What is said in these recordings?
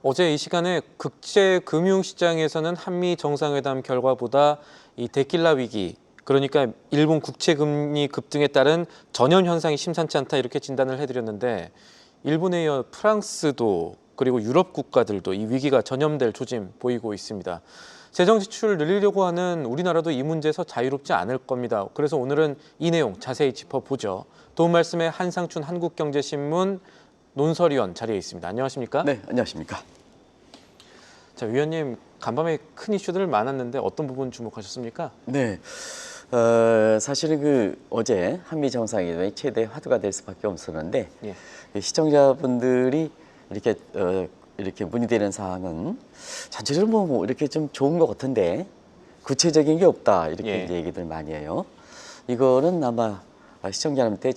어제 이 시간에 국제 금융시장에서는 한미 정상회담 결과보다 이 데킬라 위기, 그러니까 일본 국채 금리 급등에 따른 전염 현상이 심상치 않다 이렇게 진단을 해드렸는데, 일본에 이어 프랑스도 그리고 유럽 국가들도 이 위기가 전염될 조짐 보이고 있습니다. 재정 지출을 늘리려고 하는 우리나라도 이 문제에서 자유롭지 않을 겁니다. 그래서 오늘은 이 내용 자세히 짚어보죠. 도움 말씀에 한상춘 한국경제신문 논설위원 자리에 있습니다. 안녕하십니까? 네, 안녕하십니까? 자, 위원님, 간밤에 큰 이슈들 많았는데 어떤 부분 주목하셨습니까? 네, 사실은 어제 한미 정상회담이 최대 화두가 될 수밖에 없었는데 예. 시청자분들이 이렇게 문의되는 사항은 전체적으로 뭐 이렇게 좀 좋은 것 같은데 구체적인 게 없다 이렇게 이제 얘기들 많이 해요. 이거는 아마 시청자한테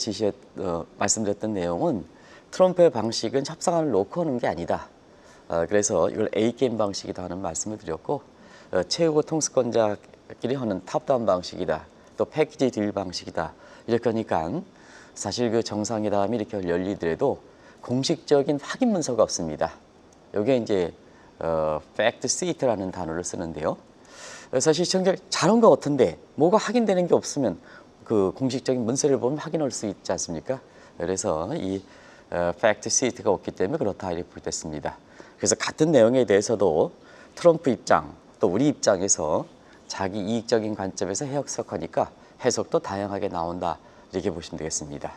말씀드렸던 내용은 트럼프의 방식은 협상안을 놓고 하는 게 아니다. 그래서 이걸 A게임 방식이다 하는 말씀을 드렸고, 최고 통수권자끼리 하는 탑다운 방식이다. 또 패키지 딜 방식이다. 이렇게 하니까 사실 그 정상회담이 이렇게 열리더라도 공식적인 확인 문서가 없습니다. 이게 이제 fact sheet라는 단어를 쓰는데요. 사실 시청자 잘한 것 같은데 뭐가 확인되는 게 없으면 그 공식적인 문서를 보면 확인할 수 있지 않습니까? 그래서 이 fact sheet가 없기 때문에 그렇다 이렇게 부르겠습니다. 그래서 같은 내용에 대해서도 트럼프 입장 또 우리 입장에서 자기 이익적인 관점에서 해석하니까 해석도 다양하게 나온다 이렇게 보시면 되겠습니다.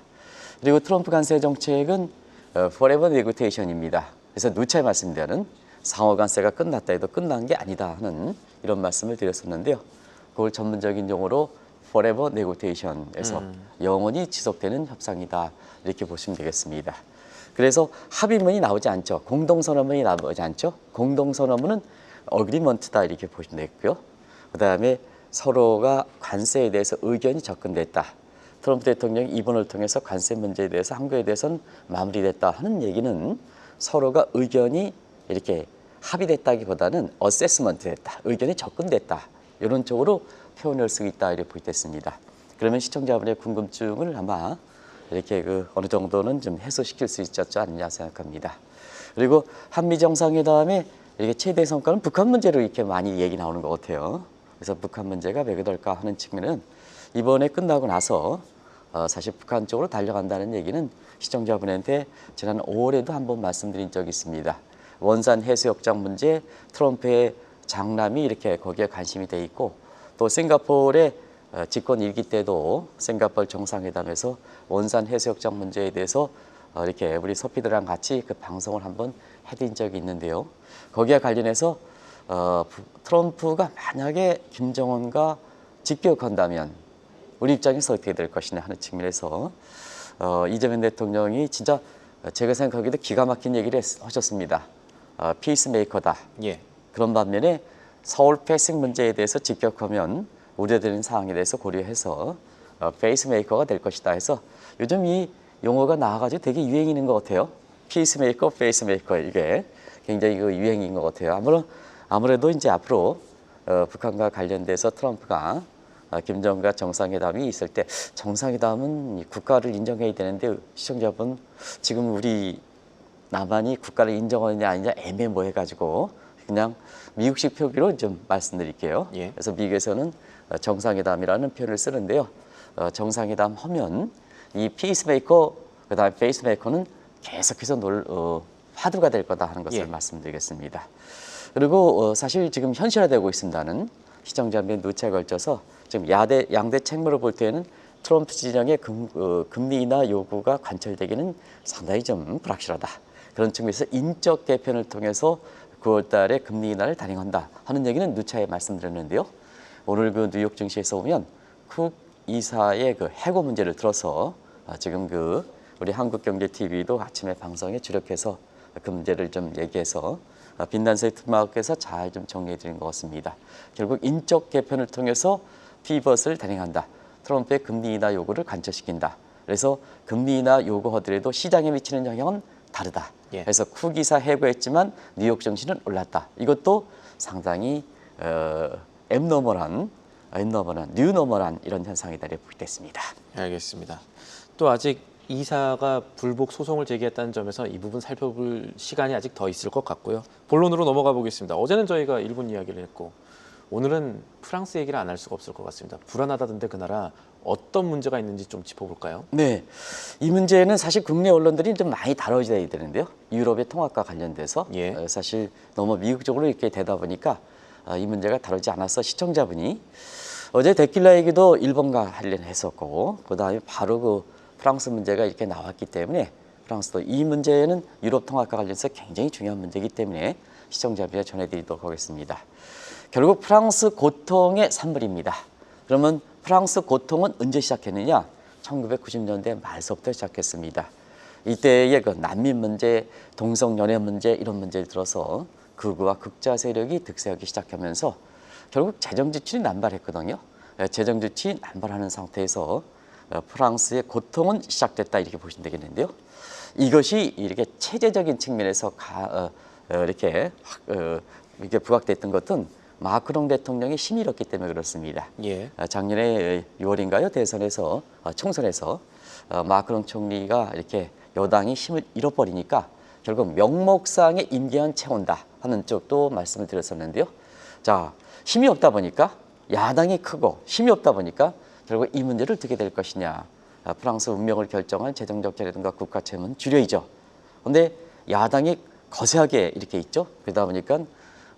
그리고 트럼프 관세 정책은 forever negotiation입니다. 그래서 누차에 말씀드리는 상호 관세가 끝났다 해도 끝난 게 아니다 하는 이런 말씀을 드렸었는데요. 그걸 전문적인 용어로 forever negotiation에서 영원히 지속되는 협상이다 이렇게 보시면 되겠습니다. 그래서 합의문이 나오지 않죠. 공동선언문이 나오지 않죠. 공동선언문은 어그리먼트다 이렇게 보시면 되겠고요. 그다음에 서로가 관세에 대해서 의견이 접근됐다. 트럼프 대통령이 이번을 통해서 관세 문제에 대해서 한국에 대해서는 마무리됐다 하는 얘기는 서로가 의견이 이렇게 합의됐다기보다는 어세스먼트 됐다. 의견이 접근됐다. 이런 쪽으로 표현할 수 있다 이렇게 보겠습니다. 그러면 시청자분의 궁금증을 아마 이렇게 어느 정도는 좀 해소시킬 수 있었지 않느냐 생각합니다. 그리고 한미 정상회담의 이렇게 최대 성과는 북한 문제로 이렇게 많이 얘기 나오는 것 같아요. 그래서 북한 문제가 왜 그럴까 하는 측면은 이번에 끝나고 나서 사실 북한 쪽으로 달려간다는 얘기는 시청자분한테 지난 5월에도 한번 말씀드린 적이 있습니다. 원산 해수욕장 문제, 트럼프의 장남이 이렇게 거기에 관심이 돼 있고 또 싱가포르의 집권 1기 때도 싱가포르 정상회담에서 원산 해수욕장 문제에 대해서 이렇게 우리 서피들랑 같이 그 방송을 한번 해드린 적이 있는데요. 거기에 관련해서 트럼프가 만약에 김정은과 직격한다면 우리 입장에서 어떻게 될 것이냐 하는 측면에서 이재명 대통령이 진짜 제가 생각하기에도 기가 막힌 얘기를 하셨습니다. 피스메이커다. 예. 그런 반면에 서울 패싱 문제에 대해서 직격하면 우려되는 사항에 대해서 고려해서 페이스메이커가 될 것이다 해서 요즘 이 용어가 나와가지고 되게 유행인 것 같아요. 피스메이커, 페이스메이커 이게 굉장히 유행인 것 같아요. 아무래도 이제 앞으로 북한과 관련돼서 트럼프가 김정은과 정상회담이 있을 때 정상회담은 국가를 인정해야 되는데 시청자분 지금 우리 남한이 국가를 인정하느냐 아니냐 애매모호해가지고 그냥 미국식 표기로 좀 말씀드릴게요. 예. 그래서 미국에서는 정상회담이라는 표현을 쓰는데요. 정상회담 하면 이 피스메이커 그다음에 페이스메이커는 계속해서 화두가 될 거다 하는 것을 말씀드리겠습니다. 그리고 사실 지금 현실화되고 있습니다는 시청자분의 누차에 걸쳐서 지금 양대 책무로 볼 때는 트럼프 진영의 금리 인하 요구가 관철되기는 상당히 좀 불확실하다. 그런 측면에서 인적 개편을 통해서 9월 달에 금리 인하를 단행한다 하는 얘기는 누차에 말씀드렸는데요. 오늘 뉴욕 증시에서 보면 쿡 이사의 해고 문제를 들어서 지금 우리 한국경제TV도 아침에 방송에 주력해서 그 문제를 좀 얘기해서 빈란세 트마크에서 잘 좀 정리해 드린 것 같습니다. 결국 인적 개편을 통해서 피벗을 단행한다. 트럼프의 금리 인하 요구를 관철시킨다. 그래서 금리 인하 요구하더라도 시장에 미치는 영향은 다르다. 그래서 쿡 이사 해고했지만 뉴욕 증시는 올랐다. 이것도 상당히 뉴노멀한 이런 현상이다 이렇게 보겠습니다. 알겠습니다. 또 아직 이사가 불복 소송을 제기했다는 점에서 이 부분 살펴볼 시간이 아직 더 있을 것 같고요. 본론으로 넘어가 보겠습니다. 어제는 저희가 일본 이야기를 했고 오늘은 프랑스 얘기를 안 할 수가 없을 것 같습니다. 불안하다던데 그 나라 어떤 문제가 있는지 좀 짚어볼까요? 네, 이 문제는 사실 국내 언론들이 좀 많이 다뤄져야 되는데요. 유럽의 통합과 관련돼서 예. 사실 너무 미국적으로 이렇게 되다 보니까 이 문제가 다루지 않아서 시청자분이 어제 데킬라 얘기도 일본과 관련했었고 그다음에 바로 그 프랑스 문제가 이렇게 나왔기 때문에 프랑스도 이 문제는 유럽 통합과 관련해서 굉장히 중요한 문제이기 때문에 시청자분에 전해드리도록 하겠습니다. 결국 프랑스 고통의 산물입니다. 그러면 프랑스 고통은 언제 시작했느냐? 1990년대 말서부터 시작했습니다. 이때의 그 난민 문제, 동성연애 문제 이런 문제를 들어서 극우와 극자 세력이 득세하기 시작하면서 결국 재정 지출이 남발했거든요. 재정 지출이 남발하는 상태에서 프랑스의 고통은 시작됐다 이렇게 보시면 되겠는데요. 이것이 이렇게 체제적인 측면에서 이렇게 부각됐던 것은 마크롱 대통령이 힘이 잃었기 때문에 그렇습니다. 예. 작년에 6월인가요? 대선에서 총선에서 마크롱 총리가 이렇게 여당이 힘을 잃어버리니까 결국 명목상의 임기한 채운다 하는 쪽도 말씀을 드렸었는데요. 자, 힘이 없다 보니까 야당이 크고 힘이 없다 보니까 결국 이 문제를 어떻게 될 것이냐. 프랑스 운명을 결정할 재정적자라든가 국가 채무는 줄여이죠. 그런데 야당이 거세하게 이렇게 있죠. 그러다 보니까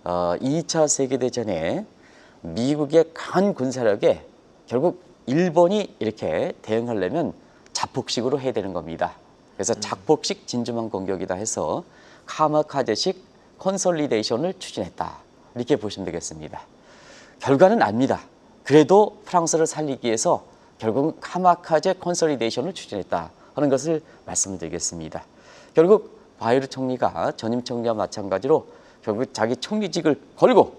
2차 세계대전에 미국의 강한 군사력에 결국 일본이 이렇게 대응하려면 자폭식으로 해야 되는 겁니다. 그래서 자폭식 진주만 공격이다 해서 카마카제식 컨솔리데이션을 추진했다. 이렇게 보시면 되겠습니다. 결과는 압니다. 그래도 프랑스를 살리기 위해서 결국은 카마카제 컨솔리데이션을 추진했다 하는 것을 말씀드리겠습니다. 결국 바이르 총리가 전임 총리와 마찬가지로 결국 자기 총리직을 걸고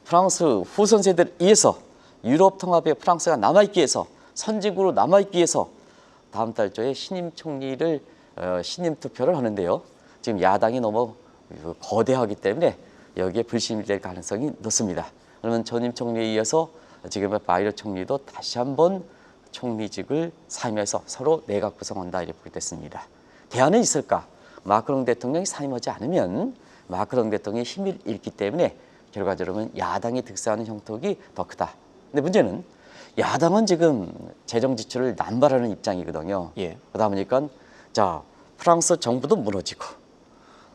프랑스 후손 세대를 위해서 유럽 통합에 프랑스가 남아있기 위해서 선진국으로 남아있기 위해서 다음 달 초에 신임 총리를 신임 투표를 하는데요. 지금 야당이 너무 거대하기 때문에 여기에 불신이 될 가능성이 높습니다. 그러면 전임 총리에 이어서 지금의 바이르 총리도 다시 한번 총리직을 사임해서 서로 내각 구성한다 이렇게 보게 됐습니다. 대안은 있을까? 마크롱 대통령이 사임하지 않으면 마크롱 대통령이 힘을 잃기 때문에 결과적으로는 야당이 득세하는 형국이 더 크다. 근데 문제는 야당은 지금 재정 지출을 남발하는 입장이거든요. 예. 그러다 보니까 자 프랑스 정부도 무너지고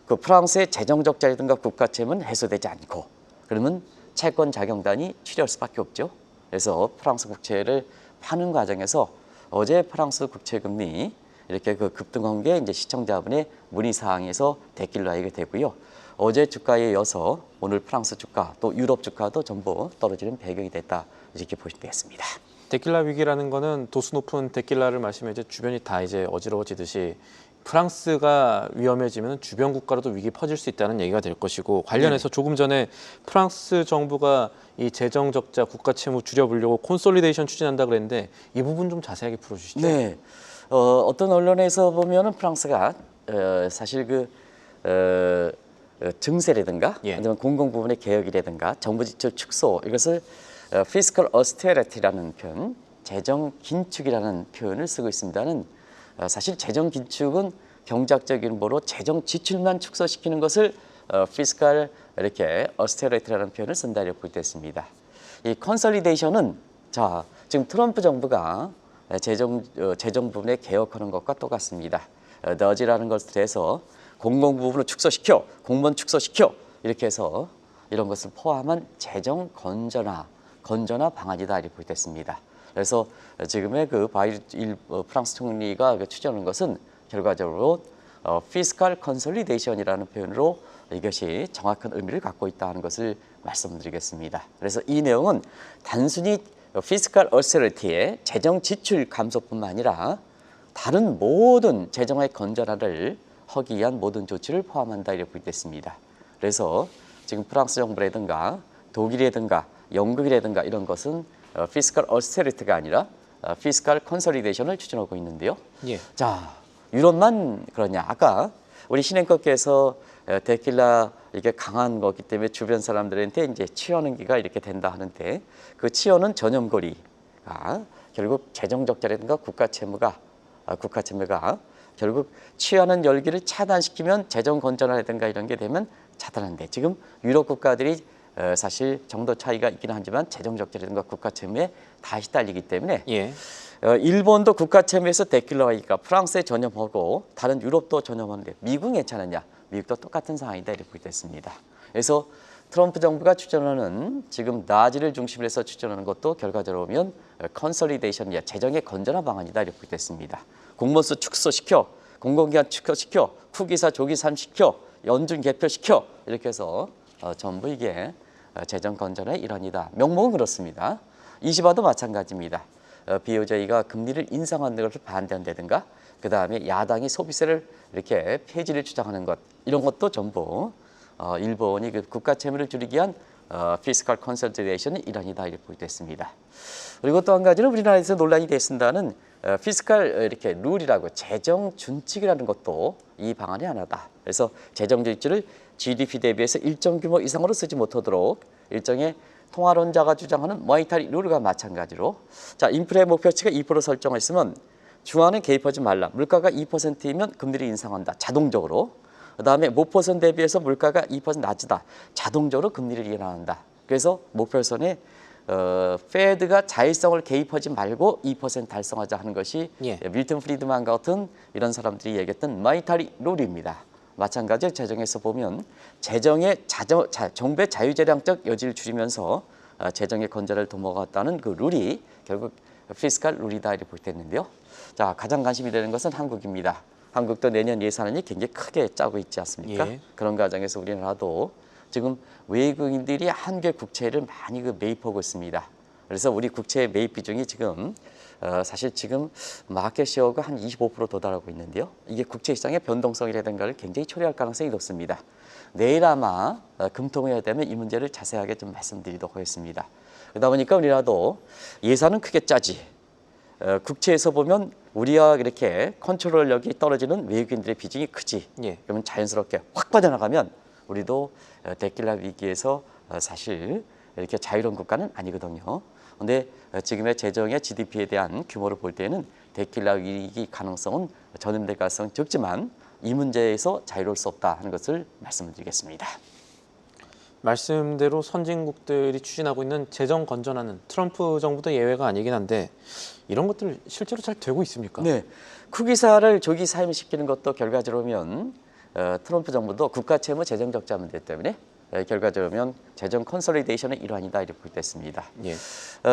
그 프랑스의 재정 적자라든가 국가 채무는 해소되지 않고 그러면 채권 자경단이 취할 수밖에 없죠. 그래서 프랑스 국채를 파는 과정에서 어제 프랑스 국채 금리 이렇게 그 급등한 게 이제 시청자분의 문의 사항에서 데킬라이게 되고요. 어제 주가에 이어서 오늘 프랑스 주가 또 유럽 주가도 전부 떨어지는 배경이 됐다 이렇게 보시면 되겠습니다. 데킬라 위기라는 거는 도수 높은 데킬라를 마시면 이제 주변이 다 이제 어지러워지듯이 프랑스가 위험해지면 주변 국가로도 위기 퍼질 수 있다는 얘기가 될 것이고 관련해서 조금 전에 프랑스 정부가 이 재정 적자 국가 채무 줄여보려고 콘솔리데이션 추진한다 그랬는데 이 부분 좀 자세하게 풀어주시죠. 네, 어떤 언론에서 보면은 프랑스가 사실 증세라든가 예. 아니면 공공 부분의 개혁이라든가 정부 지출 축소 이것을 fiscal austerity라는 표현, 재정 긴축이라는 표현을 쓰고 있습니다는 사실 재정 긴축은 경제학적 이름으로 재정 지출만 축소시키는 것을 fiscal 이렇게 austerity라는 표현을 쓴다 이렇게 보겠습니다. 이 컨solidation 자 지금 트럼프 정부가 재정 부분에 개혁하는 것과 똑같습니다. 너지라는 것을 해서 공공 부분을 축소시켜, 공무원 축소시켜 이렇게 해서 이런 것을 포함한 재정 건전화 방안이다 이렇게 보겠습니다. 그래서 지금의 그 프랑스 총리가 추진하는 것은 결과적으로 피스칼 컨솔리데이션이라는 표현으로 이것이 정확한 의미를 갖고 있다는 것을 말씀드리겠습니다. 그래서 이 내용은 단순히 피스칼 어세리티의 재정 지출 감소뿐만 아니라 다른 모든 재정의 건전화를 하기 위한 모든 조치를 포함한다 이렇게 보겠습니다. 그래서 지금 프랑스 정부라든가 독일이라든가 영국이라든가 이런 것은 피스칼 어스테리티가 아니라 피스칼 컨솔리데이션을 추진하고 있는데요. 예. 자, 유럽만 그러냐? 아까 우리 신행껏께서 데킬라 이게 강한 거기 때문에 주변 사람들한테 이제 치어는 기가 이렇게 된다 하는데 그 치어는 전염고리가 결국 재정 적자라든가 국가 채무가 국가 채무가 결국 취하는 열기를 차단시키면 재정 건전화라든가 이런 게 되면 차단하는데 지금 유럽 국가들이 사실 정도 차이가 있긴 하지만 재정 적자라든가 국가 채무에 다 시달리기 때문에 예. 일본도 국가 채무에서 데킬러이가 프랑스에 전염하고 다른 유럽도 전염하는데 미국은 괜찮았냐? 미국도 똑같은 상황이다 이렇게 보겠습니다. 그래서 트럼프 정부가 추진하는 지금 나지를 중심으로 해서 추진하는 것도 결과적으로 보면 컨sol리데이션이야 재정의 건전화 방안이다 이렇게 보겠습니다. 공무원수 축소시켜, 공공기관 축소시켜, 후기사 조기산시켜, 연준 개표시켜 이렇게 해서 전부 이게 재정 건전의 일환이다. 명목은 그렇습니다. 이시바도 마찬가지입니다. BOJ가 금리를 인상하는 것을 반대한다든가 그 다음에 야당이 소비세를 이렇게 폐지를 주장하는 것 이런 것도 전부 일본이 그 국가 채무를 줄이기 위한 피스칼 컨설티데이션의 일환이다 이렇게 보겠습니다. 그리고 또 한 가지는 우리나라에서 논란이 됐습니다는 피스칼 이렇게 룰이라고 재정 준칙이라는 것도 이 방안의 하나다. 그래서 재정 준칙을 GDP 대비해서 일정 규모 이상으로 쓰지 못하도록 일정의 통화론자가 주장하는 모니터리 룰과 마찬가지로 자 인플레 목표치가 2% 설정했으면 중앙은 개입하지 말라. 물가가 2%이면 금리를 인상한다. 자동적으로. 그다음에 목표선 대비해서 물가가 2% 낮다. 자동적으로 금리를 인하한다. 그래서 목표선에 페드가 자율성을 개입하지 말고 2% 달성하자 하는 것이 예. 밀턴 프리드만 같은 이런 사람들이 얘기했던 모니터리 룰입니다. 마찬가지로 재정에서 보면 재정의 정부의 자유재량적 여지를 줄이면서 재정의 건전을 도모하겠다는 그 룰이 결국 피스칼 룰이다 이렇게 볼때있는데요. 자 가장 관심이 되는 것은 한국입니다. 한국도 내년 예산안이 굉장히 크게 짜고 있지 않습니까? 예. 그런 과정에서 우리나라도 지금 외국인들이 한국의 국채를 많이 매입하고 있습니다. 그래서 우리 국채 매입 비중이 지금 사실 지금 마켓시어가 한 25% 도달하고 있는데요. 이게 국채 시장의 변동성이라든가를 굉장히 초래할 가능성이 높습니다. 내일 아마 금통회의 되면 이 문제를 자세하게 좀 말씀드리도록 하겠습니다. 그러다 보니까 우리나라도 예산은 크게 짜지. 국채에서 보면 우리와 이렇게 컨트롤력이 떨어지는 외국인들의 비중이 크지. 예. 그러면 자연스럽게 확 빠져나가면 우리도 데킬라 위기에서 사실 이렇게 자유로운 국가는 아니거든요. 그런데 지금의 재정의 GDP에 대한 규모를 볼 때는 데킬라 위기 가능성은 전염될 가능성은 적지만 이 문제에서 자유로울 수 없다 하는 것을 말씀드리겠습니다. 말씀대로 선진국들이 추진하고 있는 재정 건전화는 트럼프 정부도 예외가 아니긴 한데 이런 것들 실제로 잘 되고 있습니까? 네, 쿠기사를 조기 사임시키는 것도 결과적으로 보면 트럼프 정부도 국가 채무 재정 적자 문제 때문에 결과적으로 보면 재정 컨sol리데이션의 일환이다 이렇게 보겠습니다. 예.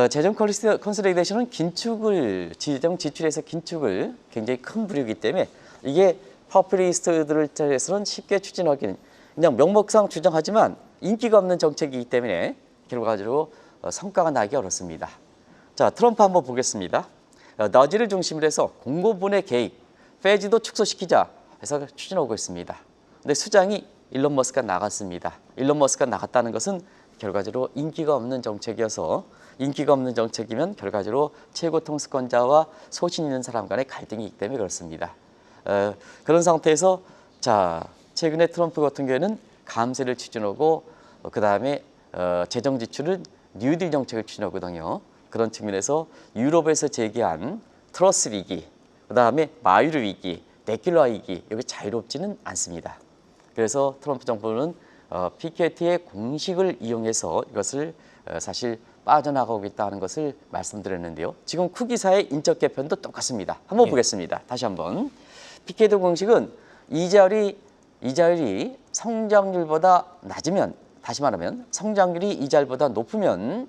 재정 컨sol리데이션은 긴축을 재정 지출에서 긴축을 굉장히 큰 부류이기 때문에 이게 퍼플리스트들에서는 쉽게 추진하기는 그냥 명목상 주장하지만 인기가 없는 정책이기 때문에 결과적으로 성과가 나기 어렵습니다. 자, 트럼프 한번 보겠습니다. 너지를 중심으로 해서 공고분해 개입, 페지도 축소시키자 해서 추진하고 있습니다. 근데 수장이 일론 머스크가 나갔습니다. 일론 머스크가 나갔다는 것은 결과적으로 인기가 없는 정책이어서 인기가 없는 정책이면 결과적으로 최고 통수권자와 소신 있는 사람 간의 갈등이 있기 때문에 그렇습니다. 그런 상태에서 자 최근에 트럼프 같은 경우에는 감세를 추진하고 그 다음에 재정 지출은 뉴딜 정책을 추진하거든요. 그런 측면에서 유럽에서 제기한 트러스 위기, 그 다음에 마유르 위기, 데킬라 위기 여기 자유롭지는 않습니다. 그래서 트럼프 정부는 PKT의 공식을 이용해서 이것을 사실 빠져나가고 있다는 것을 말씀드렸는데요. 지금 쿠기사의 인적 개편도 똑같습니다. 한번 예. 보겠습니다. 다시 한번. PKT 공식은 이자율이 성장률보다 낮으면 다시 말하면 성장률이 이자율보다 높으면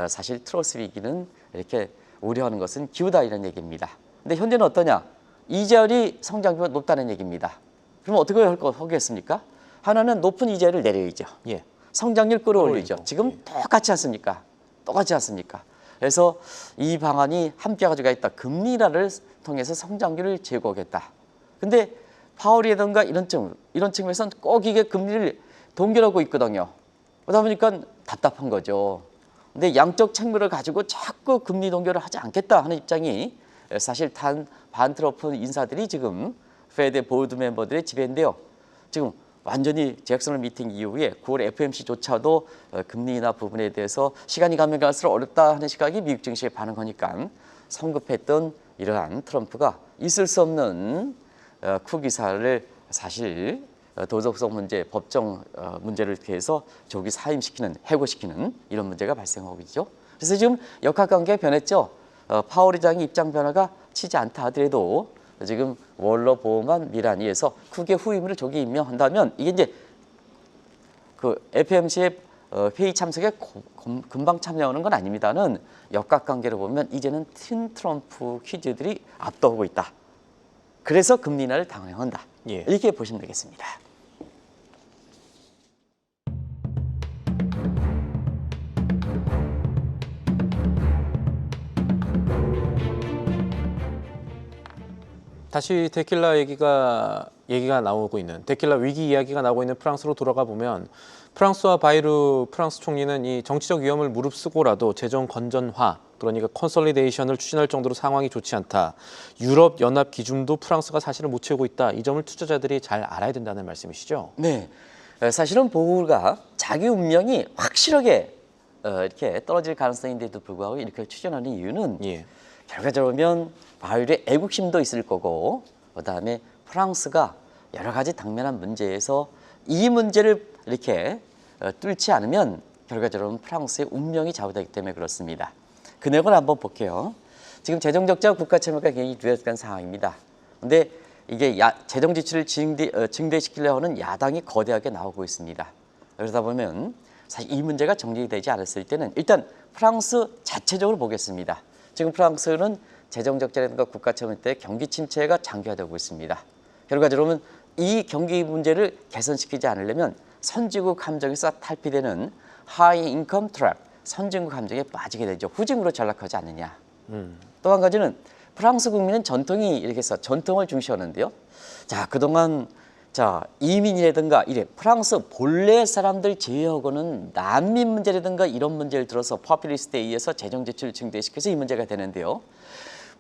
사실 트러스 위기는 이렇게 우려하는 것은 기우다 이런 얘기입니다. 근데 현재는 어떠냐? 이자율이 성장률보다 높다는 얘기입니다. 그럼 어떻게 하겠습니까? 하나는 높은 이자율을 내려야죠. 예. 성장률 끌어올리죠. 끌어올리고, 지금 예. 똑같지 않습니까? 똑같지 않습니까? 그래서 이 방안이 함께 가지고 있다. 금리 인하를 통해서 성장률을 제고하겠다. 근데 파월이라든가 이런 측면에서는 꼭 이게 금리를 동결하고 있거든요. 그러다 보니까 답답한 거죠. 근데 양적 책무를 가지고 자꾸 금리 동결을 하지 않겠다 하는 입장이 사실 반 트럼프 인사들이 지금 페드 보드 멤버들의 지배인데요. 지금 완전히 잭슨홀 미팅 이후에 9월 FOMC조차도 금리 인하 부분에 대해서 시간이 가면 갈수록 어렵다 하는 시각이 미국 증시에 반응하니까 성급했던 이러한 트럼프가 있을 수 없는 쿠 기사를 사실 도덕성 문제, 법정 문제를 통해서 조기 사임시키는, 해고시키는 이런 문제가 발생하고 있죠. 그래서 지금 역학관계가 변했죠. 파월 의장의 입장 변화가 치지 않다 하더라도 지금 월러 보호만 미란이에서 쿡의 후임을 조기 임명한다면 이게 이제 그 FMC의 회의 참석에 금방 참여하는 건 아닙니다는 역학관계로 보면 이제는 팀 트럼프 퀴즈들이 압도하고 있다. 그래서 금리 인하를 당황한다. 예. 이렇게 보시면 되겠습니다. 다시 데킬라 얘기가 나오고 있는 데킬라 위기 이야기가 나오고 있는 프랑스로 돌아가 보면 프랑스와 바이루 프랑스 총리는 이 정치적 위험을 무릅쓰고라도 재정 건전화 그러니까 컨솔리데이션을 추진할 정도로 상황이 좋지 않다. 유럽 연합 기준도 프랑스가 사실은 못 채우고 있다. 이 점을 투자자들이 잘 알아야 된다는 말씀이시죠? 네, 사실은 보우가 자기 운명이 확실하게 이렇게 떨어질 가능성인데도 불구하고 이렇게 추진하는 이유는 예. 결과적으로 보면 바이올의 애국심도 있을 거고 그다음에 프랑스가 여러 가지 당면한 문제에서 이 문제를 이렇게 뚫지 않으면 결과적으로 프랑스의 운명이 좌우되기 때문에 그렇습니다. 그 내용을 한번 볼게요. 지금 재정적자와 국가채무가 굉장히 듀엣된 상황입니다. 그런데 이게 재정 지출을 증대시키려고 하는 야당이 거대하게 나오고 있습니다. 그러다 보면 사실 이 문제가 정리되지 않았을 때는 일단 프랑스 자체적으로 보겠습니다. 지금 프랑스는 재정적자라든가 국가채무 때 경기 침체가 장기화되고 있습니다. 결과적으로 이 경기 문제를 개선시키지 않으려면 선진국 함정에서 탈피되는 하이 인컴 트랩, 선진국 함정에 빠지게 되죠. 후진국으로 전락하지 않느냐. 또 한 가지는 프랑스 국민은 전통이 이렇게 해서 전통을 중시하는데요. 자, 그동안 이민이라든가 이래 프랑스 본래 사람들 제외하고는 난민 문제라든가 이런 문제를 들어서 포퓰리스트에 의해서 재정 지출을 증대시켜서 이 문제가 되는데요.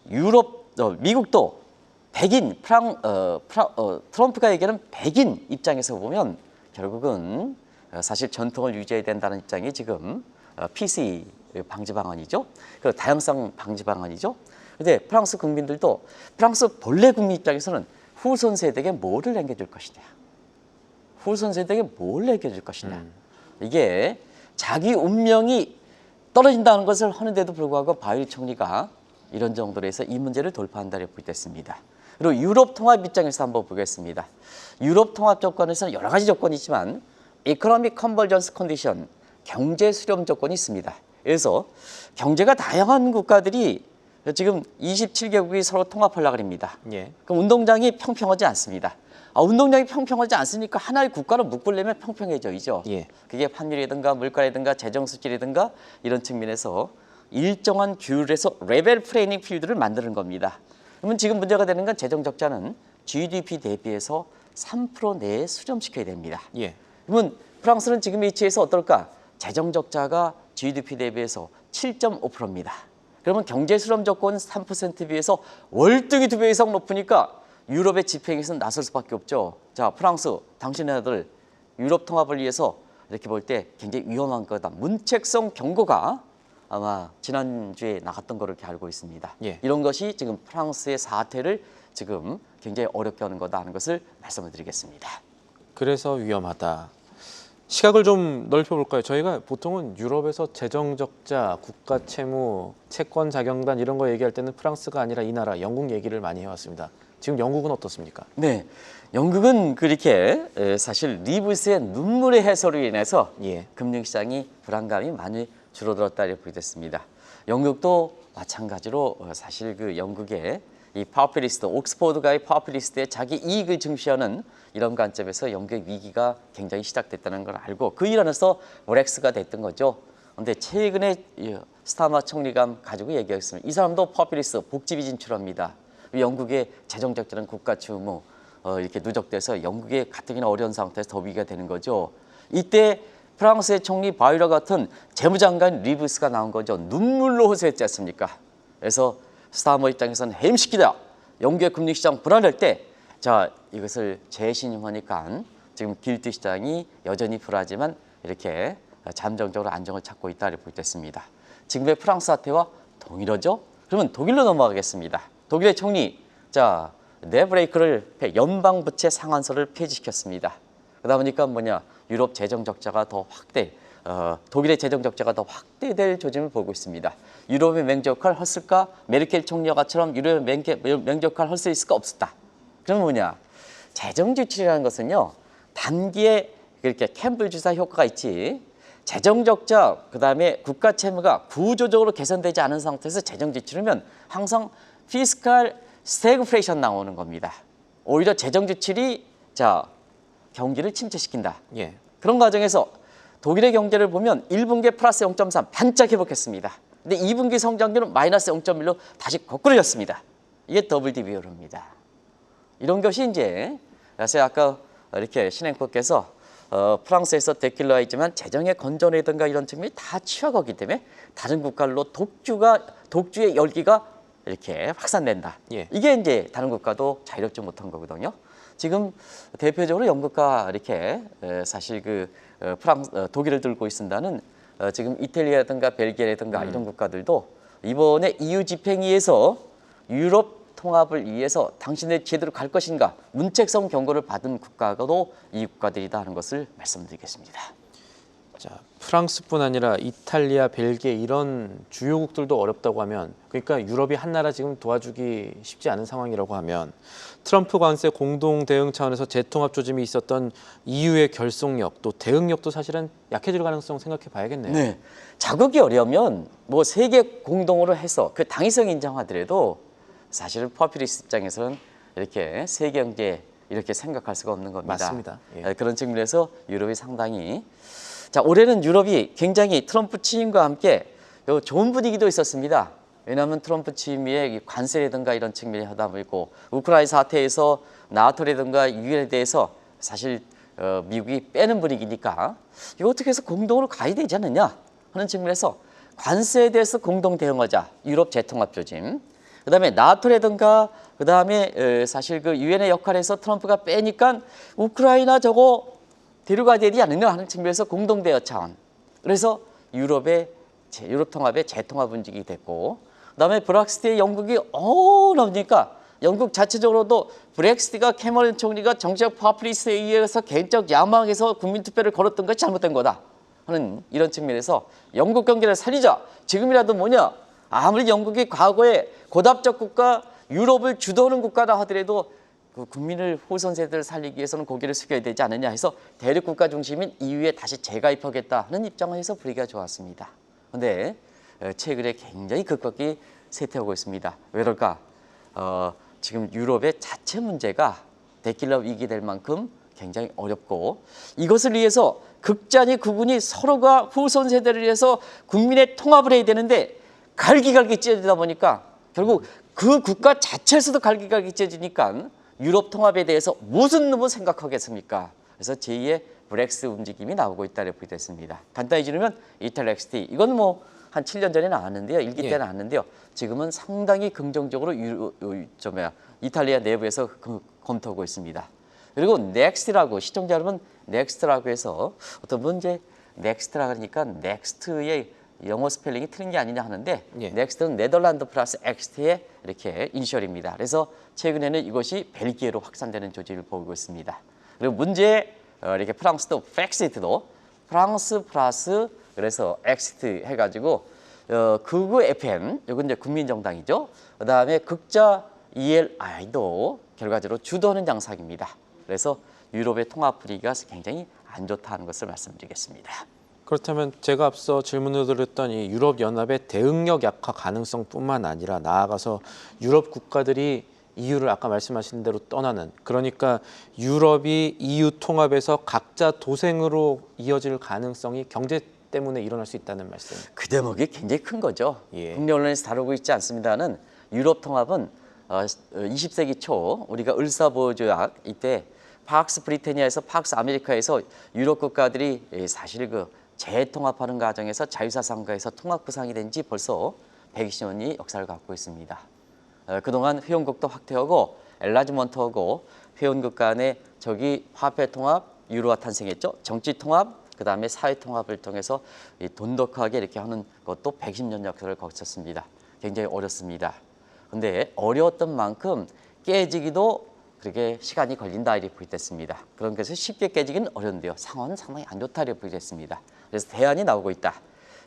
미국도 백인 트럼프가 얘기하는 백인 입장에서 보면 결국은 사실 전통을 유지해야 된다는 입장이 지금 PC 방지 방안이죠. 그 다양성 방지 방안이죠. 근데 프랑스 국민들도 프랑스 본래 국민 입장에서는 후손 세대에게 뭐를 남겨줄 것이냐. 후손 세대에게 뭘 남겨줄 것이냐. 이게 자기 운명이 떨어진다는 것을 하는데도 불구하고 바이올 총리가 이런 정도로 해서 이 문제를 돌파한다고 보겠습니다. 그리고 유럽 통합 입장에서 한번 보겠습니다. 유럽 통합 조건에서는 여러 가지 조건이 있지만 이코노믹 컨버전스 컨디션, 경제 수렴 조건이 있습니다. 그래서 경제가 다양한 국가들이 지금 27개국이 서로 통합하려고 합니다. 예. 그럼 운동장이 평평하지 않습니다. 운동장이 평평하지 않으니까 하나의 국가로 묶으려면 평평해져야죠. 예. 그게 환율이라든가 물가라든가 재정 수지라든가 이런 측면에서 일정한 규율에서 레벨 플레이닝 필드를 만드는 겁니다. 그러면 지금 문제가 되는 건 재정 적자는 GDP 대비해서 3% 내에 수렴시켜야 됩니다. 예. 그러면 프랑스는 지금 위치에서 어떨까? 재정 적자가 GDP 대비해서 7.5%입니다. 그러면 경제 수렴 조건 3% 비해서 월등히 2배 이상 높으니까 유럽의 집행에서는 나설 수밖에 없죠. 자, 프랑스, 당신네들 유럽 통합을 위해서 이렇게 볼 때 굉장히 위험한 거다. 문책성 경고가 아마 지난주에 나갔던 거로 이렇게 알고 있습니다. 예. 이런 것이 지금 프랑스의 사태를 지금 굉장히 어렵게 하는 거다 하는 것을 말씀을 드리겠습니다. 그래서 위험하다. 시각을 좀 넓혀볼까요? 저희가 보통은 유럽에서 재정적자, 국가채무, 채권자경단 이런 거 얘기할 때는 프랑스가 아니라 이 나라, 영국 얘기를 많이 해왔습니다. 지금 영국은 어떻습니까? 네, 영국은 그렇게 사실 리브스의 눈물의 해소로 인해서 예. 금융시장이 불안감이 많이 줄어들었다고 보겠습니다. 영국도 마찬가지로 사실 그 영국의 이 파퓰리스트, 옥스퍼드가의 파퓰리스트의 자기 이익을 중시하는 이런 관점에서 영국의 위기가 굉장히 시작됐다는 걸 알고 그 일환에서 브렉스가 됐던 거죠. 그런데 최근에 스타머 총리가 가지고 얘기했습니다. 이 사람도 파퓰리스트, 복지비 진출합니다. 영국의 재정 적자는 국가 채무 이렇게 누적돼서 영국의 가뜩이나 어려운 상태에서 더 위기가 되는 거죠. 이때 프랑스의 총리 바이러 같은 재무장관 리브스가 나온 거죠. 눈물로 호소했지 않습니까? 그래서 스타머 입장에서는 해임시키다. 영국의 금융시장 불안할 때 이것을 재신용하니까 지금 길드 시장이 여전히 불안하지만 이렇게 잠정적으로 안정을 찾고 있다고 볼 때 있습니다. 지금의 프랑스 사태와 동일하죠? 그러면 독일로 넘어가겠습니다. 독일의 총리 자 네브레이크를 연방 부채 상한선을 폐지시켰습니다. 그러다 보니까 뭐냐 유럽 재정 적자가 더 확대, 독일의 재정 적자가 더 확대될 조짐을 보고 있습니다. 유럽의 맹주 역할을 했을까? 메르켈 총리와처럼 유럽의 맹주 역할을 할 수 있을까? 없었다. 그러면 뭐냐 재정 지출이라는 것은요 단기에 이렇게 캠블 주사 효과가 있지. 재정 적자 그다음에 국가 채무가 구조적으로 개선되지 않은 상태에서 재정 지출이면 항상 피스칼 스태그플레이션 나오는 겁니다. 오히려 재정 지출이 자 경기를 침체시킨다. 예. 그런 과정에서 독일의 경제를 보면 1분기에 플러스 0.3 반짝 회복했습니다. 근데 2분기 성장률은 마이너스 0.1로 다시 거꾸로졌습니다. 이게 더블 디비오입니다. 이런 것이 이제 그래서 아까 이렇게 신행법께서 프랑스에서 데킬러이지만 재정의 건전이든가 이런 측면이 다 취약하기 때문에 다른 국가로 독주의 열기가 이렇게 확산된다. 예. 이게 이제 다른 국가도 자유롭지 못한 거거든요. 지금 대표적으로 영국과 이렇게 사실 독일을 들고 있습니다는 지금 이탈리아라든가 벨기에라든가 이런 국가들도 이번에 EU 집행위에서 유럽 통합을 위해서 당신의 제대로 갈 것인가 문책성 경고를 받은 국가도 이 국가들이다 하는 것을 말씀드리겠습니다. 자, 프랑스뿐 아니라 이탈리아, 벨기에 이런 주요국들도 어렵다고 하면 그러니까 유럽이 한 나라 지금 도와주기 쉽지 않은 상황이라고 하면 트럼프 관세 공동 대응 차원에서 재통합 조짐이 있었던 EU의 결속력 또 대응력도 사실은 약해질 가능성 생각해 봐야겠네요. 네, 자극이 어려우면 뭐 세계 공동으로 해서 그 당위성 인정하더라도 사실은 퍼퓰리스트 입장에서는 이렇게 세계 경제 이렇게 생각할 수가 없는 겁니다. 맞습니다. 예. 그런 측면에서 유럽이 상당히 자 올해는 유럽이 굉장히 트럼프 취임과 함께 좋은 분위기도 있었습니다. 왜냐하면 트럼프 취임에 관세라든가 이런 측면이 하다 보이고 우크라이나 사태에서 나토라든가 유엔에 대해서 사실 미국이 빼는 분위기니까 이거 어떻게 해서 공동으로 가야 되지 않느냐 하는 측면에서 관세에 대해서 공동 대응하자 유럽 재통합 조짐. 그다음에 나토라든가 그다음에 사실 유엔의 역할에서 트럼프가 빼니까 우크라이나 저거 데려가야 되지 않느냐 하는 측면에서 공동 대응 차원. 그래서 유럽 통합의 재통합 움직임이 됐고 그다음에 브렉시트에 영국이 나오니까 영국 자체적으로도 브렉시트가 캐머런 총리가 정치적 파퓰리스트에 의해서 개인적 야망에서 국민투표를 걸었던 것이 잘못된 거다 하는 이런 측면에서 영국 경제를 살리자. 지금이라도 뭐냐 아무리 영국이 과거에 고답적 국가 유럽을 주도하는 국가라 하더라도 그 국민을 후손 세대를 살리기 위해서는 고개를 숙여야 되지 않느냐 해서 대륙 국가 중심인 EU에 다시 재가입하겠다 하는 입장을 해서 분위기가 좋았습니다. 그런데 최근에 굉장히 급격히 쇠퇴하고 있습니다. 왜 그럴까? 지금 유럽의 자체 문제가 데킬라 위기될 만큼 굉장히 어렵고 이것을 위해서 극단이 구분이 서로가 후손 세대를 위해서 국민의 통합을 해야 되는데 갈기갈기 찢어지다 보니까 결국 그 국가 자체에서도 갈기갈기 찢어지니까 유럽 통합에 대해서 무슨 놈은 생각하겠습니까? 그래서 제2의 브렉스 움직임이 나오고 있다고 보게 됐습니다. 간단히 지르면 이탈 엑스티 이건 뭐 한 7년 전에 나왔는데요. 1기 때 나왔는데요. 지금은 상당히 긍정적으로 이탈리아 내부에서 검토하고 있습니다. 그리고 넥스트라고 시청자 여러분 넥스트라고 해서 어떤 문제 넥스트라 그러니까 넥스트의 영어 스펠링이 틀린 게 아니냐 하는데 넥스트는 네덜란드 플러스 엑스트의 이렇게 이니셜입니다. 그래서 최근에는 이것이 벨기에로 확산되는 조짐을 보이고 있습니다. 그리고 문제 이렇게 프랑스도 팩시트도 프랑스 플러스 그래서 엑시트 해가지고 극우 FN 이건 이제 국민정당이죠. 그다음에 극자 ELI도 결과적으로 주도하는 양상입니다. 그래서 유럽의 통합 분위기가 굉장히 안 좋다는 것을 말씀드리겠습니다. 그렇다면 제가 앞서 질문을 드렸던 이 유럽 연합의 대응력 약화 가능성뿐만 아니라 나아가서 유럽 국가들이 EU를 아까 말씀하신 대로 떠나는 그러니까 유럽이 EU 통합에서 각자 도생으로 이어질 가능성이 경제 때문에 일어날 수 있다는 말씀. 그 대목이 굉장히 큰 거죠. 예. 국내 언론에서 다루고 있지 않습니다는 유럽 통합은 20세기 초 우리가 을사보조약 이때 팍스 브리테니아에서 팍스 아메리카에서 유럽 국가들이 사실 재통합하는 과정에서 자유사상가에서 통합구상이 된 지 벌써 120년이 역사를 갖고 있습니다. 그동안 회원국도 확대하고 엘라지먼트하고 회원국 간의 화폐 통합, 유로화 탄생했죠. 정치 통합, 그다음에 사회 통합을 통해서 돈독하게 이렇게 하는 것도 110년 역사를 거쳤습니다. 굉장히 어렵습니다. 근데 어려웠던 만큼 깨지기도 그렇게 시간이 걸린다 이렇게 부각됐습니다. 그런 것에서 쉽게 깨지기는 어려운데요. 상황은 상당히 안 좋다 이렇게 부각됐습니다. 그래서 대안이 나오고 있다.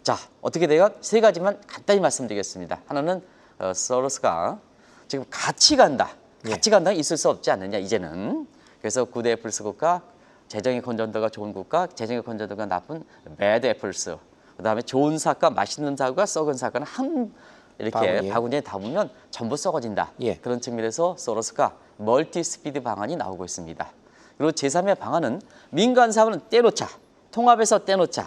자, 어떻게 돼요? 세 가지만 간단히 말씀드리겠습니다. 하나는 소로스가 지금 같이 간다. 같이 간다 있을 수 없지 않느냐 이제는. 그래서 굿 애플스 국가, 재정의 건전도가 좋은 국가, 재정의 건전도가 나쁜 배드 애플스. 그다음에 좋은 사과, 맛있는 사과, 썩은 사과는 한 이렇게 바구니에 담으면 전부 썩어진다. 예. 그런 측면에서 소로스가 멀티 스피드 방안이 나오고 있습니다. 그리고 제3의 방안은 민간 사업은 떼놓자, 통합해서 떼놓자.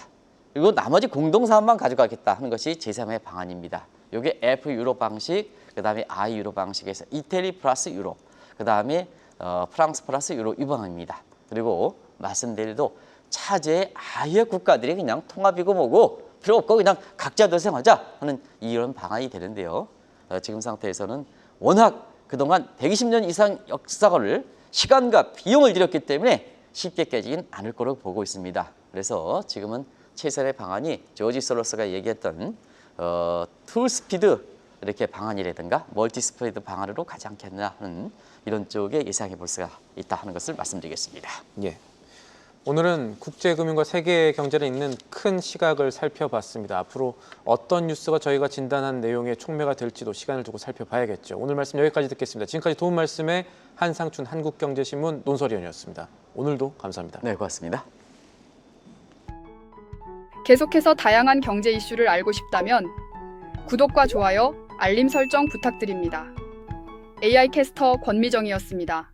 그리고 나머지 공동 사업만 가져가겠다 하는 것이 제3의 방안입니다. 이게 F 유로 방식, 그다음에 I 유로 방식에서 이태리 플러스 유로, 그다음에 프랑스 플러스 유로 이 방안입니다. 그리고 말씀드려도 차제의 아예 국가들이 그냥 통합이고 뭐고 필요 없고 그냥 각자 도생하자 하는 이런 방안이 되는데요. 지금 상태에서는 워낙 그동안 120년 이상 역사를 시간과 비용을 들였기 때문에 쉽게 깨지긴 않을 거로 보고 있습니다. 그래서 지금은 최선의 방안이 조지 소로스가 얘기했던 툴 스피드 이렇게 방안이라든가 멀티 스피드 방안으로 가지 않겠나 하는 이런 쪽에 예상해 볼 수가 있다 하는 것을 말씀드리겠습니다. 예. 오늘은 국제금융과 세계 경제를 잇는 큰 시각을 살펴봤습니다. 앞으로 어떤 뉴스가 저희가 진단한 내용의 촉매가 될지도 시간을 두고 살펴봐야겠죠. 오늘 말씀 여기까지 듣겠습니다. 지금까지 도움 말씀에 한상춘 한국경제신문 논설위원이었습니다. 오늘도 감사합니다. 네, 고맙습니다. 계속해서 다양한 경제 이슈를 알고 싶다면 구독과 좋아요, 알림 설정 부탁드립니다. AI 캐스터 권미정이었습니다.